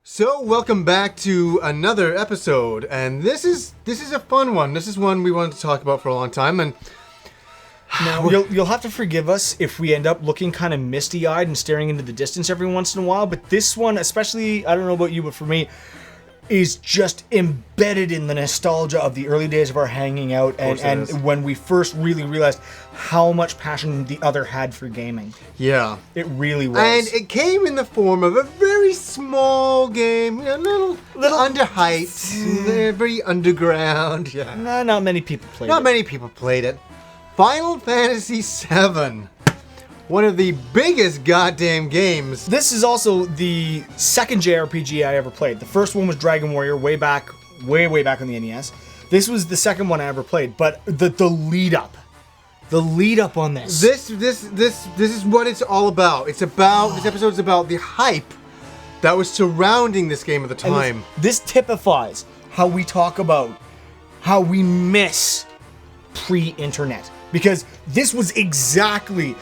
So welcome back to another episode, and this is a fun one. This is one we wanted to talk about for a long time, and now you'll have to forgive us if we end up looking kind of misty-eyed and staring into the distance every once in a while. But this one, especially, I don't know about you, but for me, is just embedded in the nostalgia of the early days of our hanging out, and when we first really realized how much passion the other had for gaming. yeah, It really was. and it came in the form of a very small game, little under height, very underground. Yeah, Not many people played not it. many people played it. Final Fantasy VII, one of the biggest goddamn games. This is also the second JRPG I ever played. The first one was Dragon Warrior way back on the NES. This was the second one I ever played, but the lead up on this. This is what it's all about. It's about this episode's about the hype that was surrounding this game at the time. This typifies how we talk about how we miss pre-internet, because this was exactly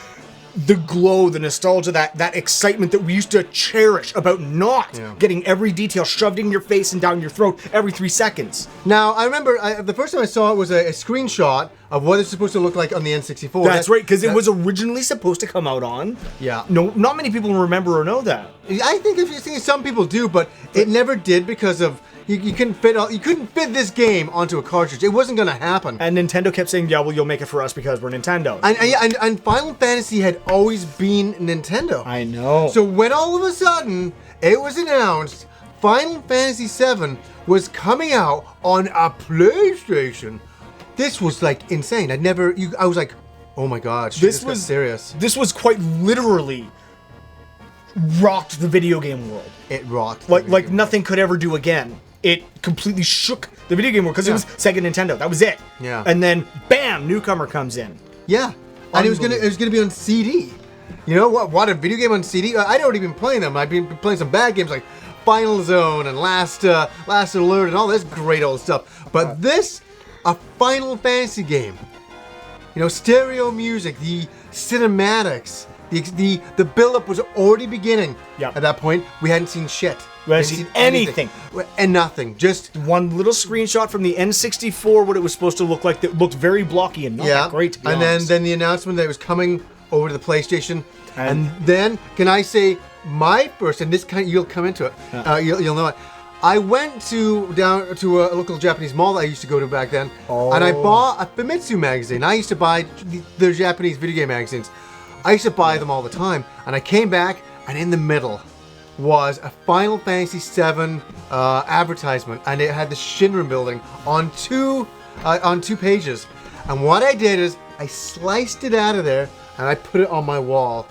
the glow, the nostalgia, that excitement that we used to cherish about not getting every detail shoved in your face and down your throat every 3 seconds. Now, I remember the first time I saw it was a screenshot of what it's supposed to look like on the N64. That's right, because it was originally supposed to come out on. Yeah. No, not many people remember or know that. I think if you see, some people do, but it never did because of you couldn't fit this game onto a cartridge. It wasn't going to happen. And Nintendo kept saying, "Yeah, well, you'll make it for us because we're Nintendo." And Final Fantasy had always been Nintendo. I know. So when all of a sudden it was announced Final Fantasy VII was coming out on a PlayStation, this was like insane. I was like, oh my god, this was serious. This was quite literally rocked the video game world. It rocked. Like nothing could ever do again. It completely shook the video game world because it was Sega Nintendo. That was it. Yeah. And then bam, newcomer comes in. Yeah. And it was gonna be on CD. You know what? A video game on CD? I'd already been playing them. I've been playing some bad games like Final Zone and Last Alert and all this great old stuff. But a Final Fantasy game. Stereo music, the cinematics, the build-up was already beginning. Yeah. At that point, we hadn't seen shit. We hadn't seen anything. And nothing. Just one little screenshot from the N64, what it was supposed to look like, that looked very blocky and not that great, to be honest. Then the announcement that it was coming over to the PlayStation. And then, can I say, my first, and this you'll come into it, you'll know it. I went down to a local Japanese mall that I used to go to back then, and I bought a Famitsu magazine. I used to buy the Japanese video game magazines. I used to buy them all the time, and I came back, and in the middle was a Final Fantasy VII advertisement, and it had the Shinra building on two pages. And what I did is I sliced it out of there, and I put it on my wall.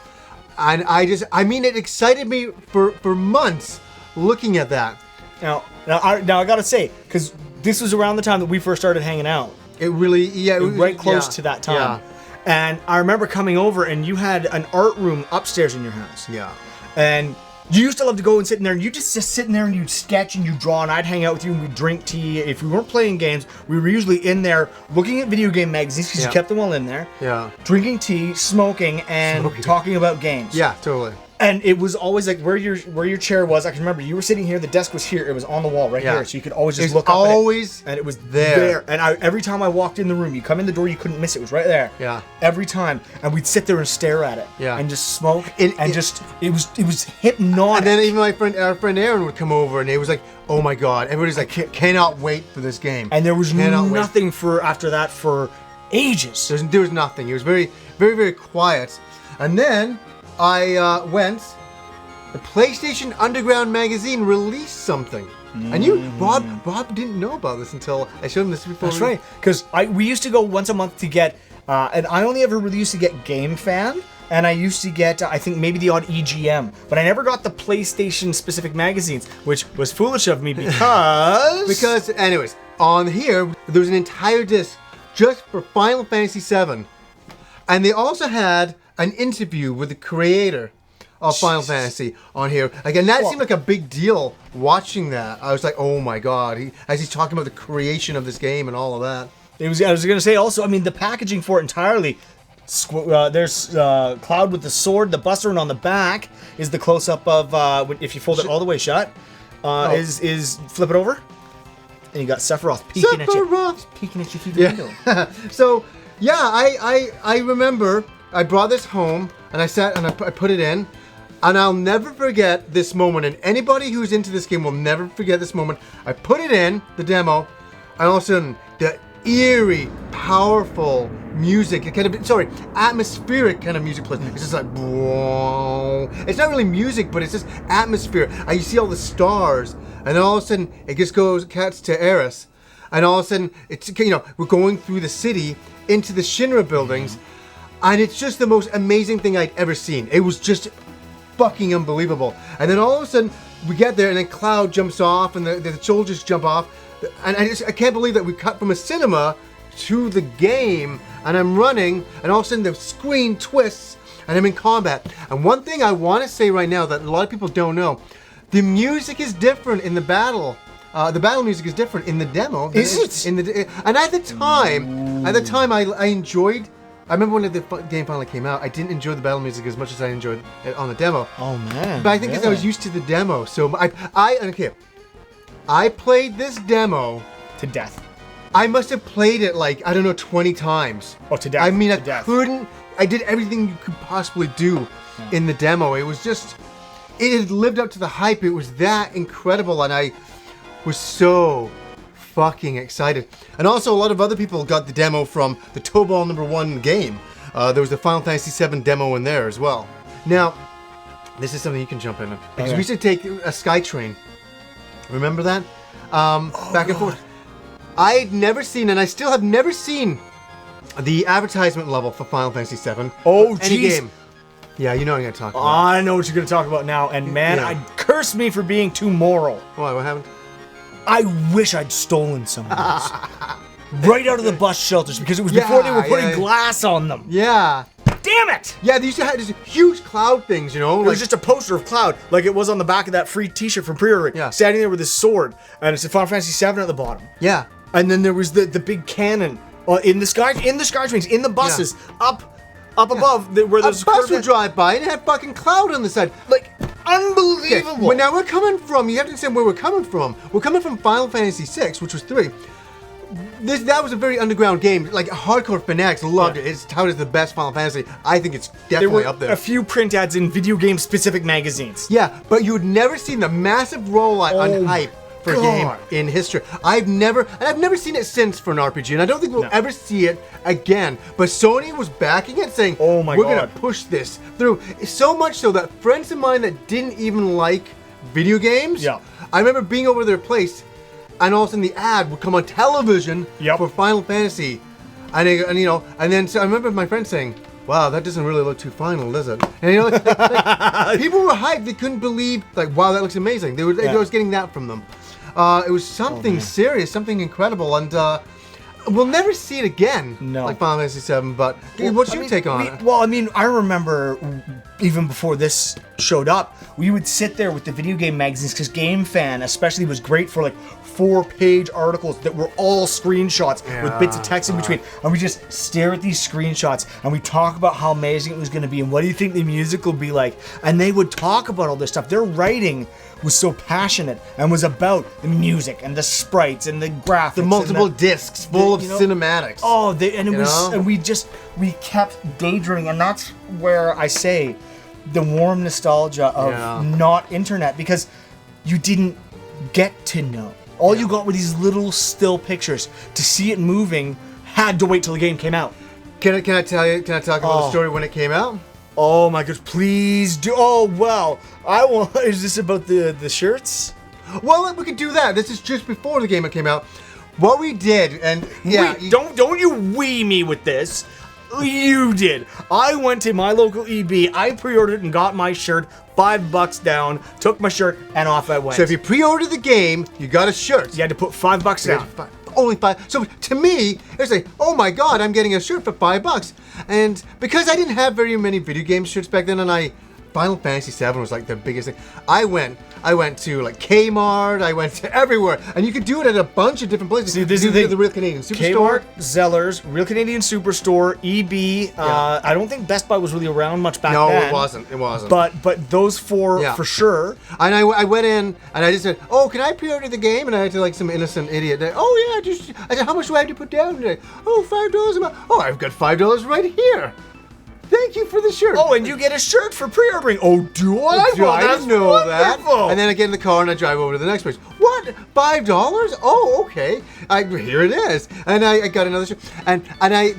And it excited me for months looking at that. Now I gotta say, because this was around the time that we first started hanging out. It really, it was right close to that time. Yeah. And I remember coming over, and you had an art room upstairs in your house. Yeah. And you used to love to go and sit in there, and you just sitting there and you'd sketch and you'd draw, and I'd hang out with you and we'd drink tea. If we weren't playing games, we were usually in there looking at video game magazines, because you kept them all in there. Yeah. Drinking tea, smoking, and talking about games. Yeah, totally. And it was always like where your chair was. I can remember you were sitting here, the desk was here, it was on the wall right here, so you could always just look up and it was there. And every time I walked in the room, you come in the door, you couldn't miss it. It was right there. Yeah. Every time, and we'd sit there and stare at it. Yeah. And just smoke. It was hypnotic. And then even our friend Aaron would come over, and it was like, oh my god, everybody's like, cannot wait for this game. And there was nothing after that for ages. There was nothing. It was very, very, very quiet. And then I the PlayStation Underground magazine released something. And Rob didn't know about this until I showed him this before. That's right, because we used to go once a month to get, and I only ever really used to get Game Fan, and I used to get, I think, maybe the odd EGM, but I never got the PlayStation specific magazines, which was foolish of me because... anyways, on here, there was an entire disc just for Final Fantasy VII. And they also had an interview with the creator of Final Fantasy on here. Again, that seemed like a big deal watching that. I was like, oh my god, as he's talking about the creation of this game and all of that. I was going to say also, I mean, the packaging for it entirely, there's Cloud with the sword, the Buster, and on the back is the close-up of, if you fold it all the way shut, is flip it over, and you got Sephiroth peeking at you. Sephiroth! Peeking at you through the window. So, yeah, I remember I brought this home and I sat and I put it in, and I'll never forget this moment. And anybody who's into this game will never forget this moment. I put it in, the demo, and all of a sudden, the eerie, powerful music, atmospheric kind of music plays. It's just like, whoa. It's not really music, but it's just atmosphere. And you see all the stars, and then all of a sudden, it just cuts to Eris. And all of a sudden, it's, we're going through the city into the Shinra buildings, and it's just the most amazing thing I'd ever seen. It was just fucking unbelievable. And then all of a sudden, we get there, and then Cloud jumps off, and the soldiers jump off. And I can't believe that we cut from a cinema to the game, and I'm running, and all of a sudden the screen twists, and I'm in combat. And one thing I want to say right now that a lot of people don't know, the music is different in the battle. The battle music is different in the demo. Is it? And at the time, I enjoyed. I remember when the game finally came out, I didn't enjoy the battle music as much as I enjoyed it on the demo. Oh man! But I think because I was used to the demo, so I played this demo to death. I must have played it 20 times. Oh, to death. I mean, death. I did everything you could possibly do in the demo. It was just, it had lived up to the hype. It was that incredible, and I was so fucking excited. And also, a lot of other people got the demo from the Tobal #1 game. There was the Final Fantasy VII demo in there as well. Now, this is something you can jump in because we used to take a SkyTrain. Remember that? Back and forth. I'd never seen, and I still have never seen, the advertisement level for Final Fantasy VII. Oh, any jeez. game. Yeah, you know what I'm going to talk about. I know what you're going to talk about now, and man, curse me for being too moral. Why? What happened? I wish I'd stolen some of these. Right out of the bus shelters, because it was before they were putting glass on them. Yeah. Damn it! Yeah, they used to have these huge cloud things, It was just a poster of Cloud, like it was on the back of that free t-shirt from pre-order, standing there with his sword, and it's a Final Fantasy VII at the bottom. Yeah. And then there was the big cannon in the SkyTrains, in the buses, up above, where there's a bus would drive by and it had fucking Cloud on the side. Like, unbelievable. Okay, well, now we're coming from, you have to understand where we're coming from. We're coming from Final Fantasy VI, which was 3. That was a very underground game. Like, hardcore fanatics loved it. It's touted as the best Final Fantasy. I think it's definitely up there. A few print ads in video game specific magazines. Yeah, but you had never seen the massive rollout on hype for a game in history. I've never seen it since for an RPG, and I don't think we'll ever see it again. But Sony was backing it, saying, we're gonna push this through. So much so that friends of mine that didn't even like video games, I remember being over their place, and all of a sudden the ad would come on television for Final Fantasy, and then so I remember my friend saying, "Wow, that doesn't really look too final, does it?" And like, people were hyped; they couldn't believe, "Wow, that looks amazing." I was getting that from them. It was something serious, something incredible, and we'll never see it again. No, like Final Fantasy VII. But what's your take on it? Well, I mean, I remember even before this showed up, we would sit there with the video game magazines because Game Fan, especially, was great for 4-page articles that were all screenshots with bits of text in between, and we just stare at these screenshots and we talk about how amazing it was going to be and what do you think the music will be like, and they would talk about all this stuff. Their writing was so passionate and was about the music and the sprites and the graphics, the multiple discs full of cinematics. Oh, we kept daydreaming, and that's where I say the warm nostalgia of not internet, because you didn't get to know. All you got were these little still pictures. To see it moving, had to wait till the game came out. Can I talk about the story when it came out? Oh my goodness, please do. Oh well, I want. Is this about the shirts? Well, we could do that. This is just before the game came out. What we did, and don't you wee me with this. You did. I went to my local EB, I pre-ordered it and got my shirt, $5 down, took my shirt, and off I went. So if you pre-ordered the game, you got a shirt. You had to put $5 down. Only $5. So to me, it's like, oh my god, I'm getting a shirt for $5. And because I didn't have very many video game shirts back then, and I Final Fantasy VII was like the biggest thing. I went to like Kmart, I went to everywhere, and you could do it at a bunch of different places. See, this is the Real Canadian Superstore. Kmart, Zellers, Real Canadian Superstore, EB. I don't think Best Buy was really around much back then. No, it wasn't. It wasn't. But those four for sure. And I went in and I just said, "Oh, can I pre-order the game?" And I had to like some innocent idiot. Oh yeah, I said, "How much do I have to put down today?" Oh, $5. Oh, I've got $5 right here. Thank you for the shirt. Oh, and you get a shirt for pre-ordering. Oh, do I? I didn't know that. Wonderful. And then I get in the car and I drive over to the next place. What? $5? Oh, okay. Here it is. And I got another shirt. And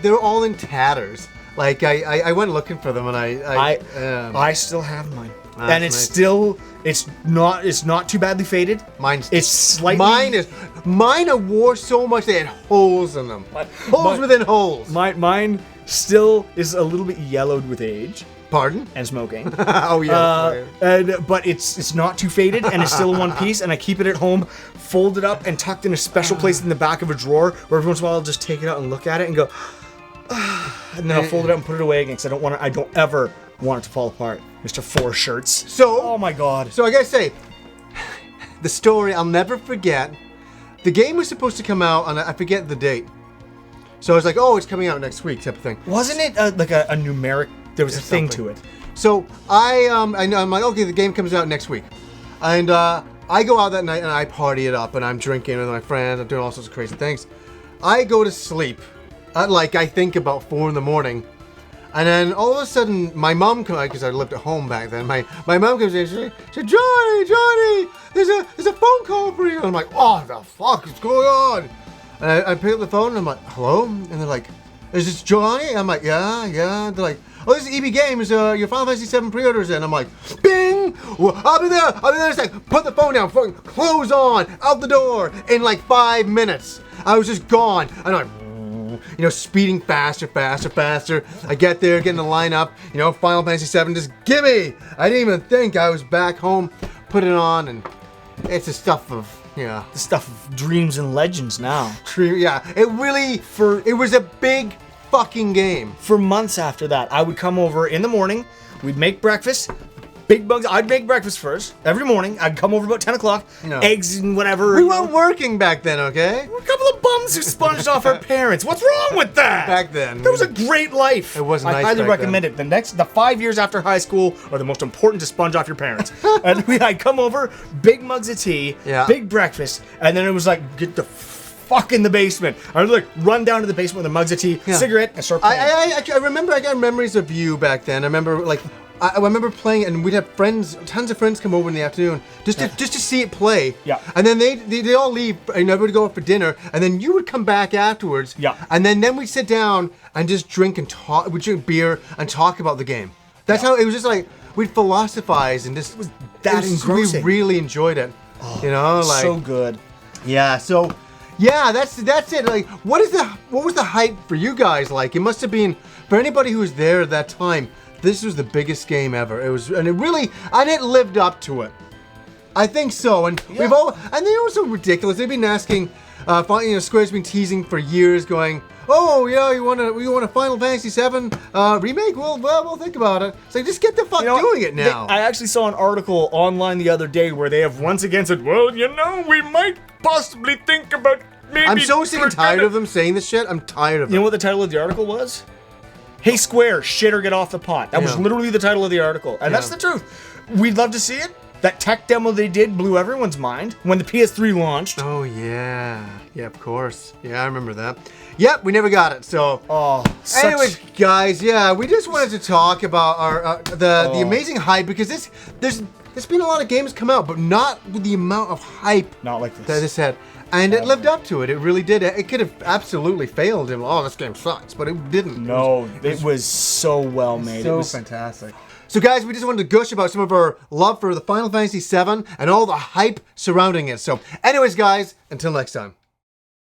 they're all in tatters. Like I went looking for them and I still have mine. That's and it's nice. still it's not too badly faded. It's slightly Mine I wore so much they had holes in them. Holes within holes. Mine still is a little bit yellowed with age. Pardon? And smoking. Oh yeah. But it's not too faded and it's still in one piece, and I keep it at home folded up and tucked in a special place in the back of a drawer where every once in a while I'll just take it out and look at it and go and then I'll fold it up and put it away again because I don't ever want it to fall apart. Mr. Four Shirts. So oh my god. So I gotta say, the story I'll never forget. The game was supposed to come out on I forget the date. So I was like, oh, it's coming out next week, type of thing. Wasn't it like a numeric? There was a thing to it. So I'm like, okay, the game comes out next week, and I go out that night and I party it up and I'm drinking with my friends. I'm doing all sorts of crazy things. I go to sleep at like I think about 4 a.m, and then all of a sudden my mom comes because I lived at home back then. My mom comes in and she said, Johnny, there's a phone call for you. And I'm like, oh, the fuck is going on? And I pick up the phone and I'm like, hello? And they're like, is this Johnny? And I'm like, yeah. They're like, oh, this is EB Games. Your Final Fantasy VII pre-orders in. I'm like, bing! Well, I'll be there in a sec. Put the phone down. Fucking close on. Out the door in like 5 minutes. I was just gone. And I'm speeding faster. I get there, get in the lineup. Final Fantasy VII, just gimme! I didn't even think. I was back home, put it on, and it's the stuff of, the stuff of dreams and legends now. Yeah, it was a big fucking game. For months after that, I would come over in the morning, we'd make breakfast. Big Bugs, I'd make breakfast first. Every morning, I'd come over about 10 o'clock, eggs and whatever. We weren't working back then, okay? We're a couple of bums who sponged off our parents. What's wrong with that? Back then. That was a great life. It was nice. I highly recommend it. The 5 years after high school are the most important to sponge off your parents. And I'd come over, big mugs of tea, big breakfast, and then it was like, get the fuck in the basement. I would like run down to the basement with a mugs of tea, cigarette, and start playing. I remember, I got memories of you back then. I remember playing it, and we'd have tons of friends come over in the afternoon just to see it play. Yeah. And then they all leave, and everybody would go out for dinner, and then you would come back afterwards. Yeah. And then we'd sit down and just drink and talk. We'd drink beer and talk about the game. That's how it was. Just like we'd philosophize and just engrossing. We really enjoyed it. So good. Yeah. So. Yeah, that's it. Like, what was the hype for you guys like? It must have been for anybody who was there at that time. This was the biggest game ever. It lived up to it. I think so. And and they were so ridiculous. They've been asking, Square's been teasing for years, going, oh yeah, you want a Final Fantasy VII remake? Well, we'll think about it. It's like, just get the fuck doing it now. I actually saw an article online the other day where they have once again said, well, we might possibly think about maybe. I'm so sick and tired of them saying this shit. I'm tired of it. You know what the title of the article was? Hey Square, shit or get off the pot. That was literally the title of the article. And that's the truth. We'd love to see it. That tech demo they did blew everyone's mind when the PS3 launched. Oh, yeah. Yeah, of course. Yeah, I remember that. Yep, we never got it, so... Anyways, guys, we just wanted to talk about the amazing hype, because there's been a lot of games come out, but not with the amount of hype not like this. That this had. And it lived up to it. It really did. It could have absolutely failed him. Oh, this game sucks, but it didn't. No, it was so well made. So fantastic. So guys, we just wanted to gush about some of our love for the Final Fantasy VII and all the hype surrounding it. So anyways, guys, until next time.